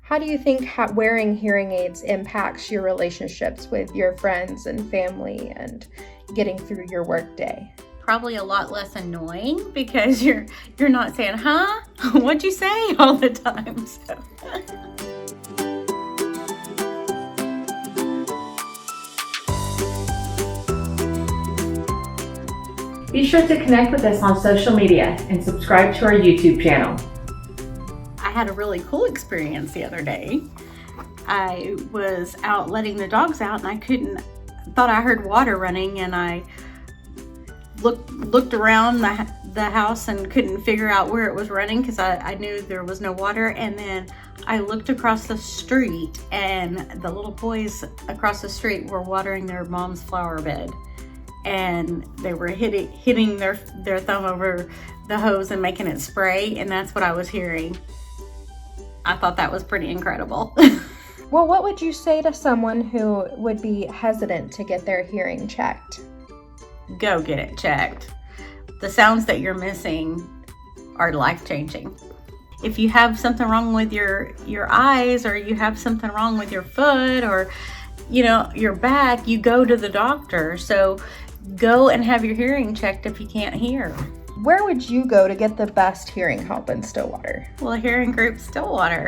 How do you think wearing hearing aids impacts your relationships with your friends and family and getting through your work day? Probably a lot less annoying because you're not saying, huh? What'd you say all the time? So. Be sure to connect with us on social media and subscribe to our YouTube channel. I had a really cool experience the other day. I was out letting the dogs out and I thought I heard water running, and I looked around the house and couldn't figure out where it was running because I knew there was no water. And then I looked across the street, and the little boys across the street were watering their mom's flower bed, and they were hitting their thumb over the hose and making it spray, and that's what I was hearing. I thought that was pretty incredible. Well, what would you say to someone who would be hesitant to get their hearing checked? Go get it checked. The sounds that you're missing are life-changing. If you have something wrong with your eyes, or you have something wrong with your foot, or your back, you go to the doctor. So go and have your hearing checked if you can't hear. Where would you go to get the best hearing help in Stillwater? Well, Hearing Group Stillwater.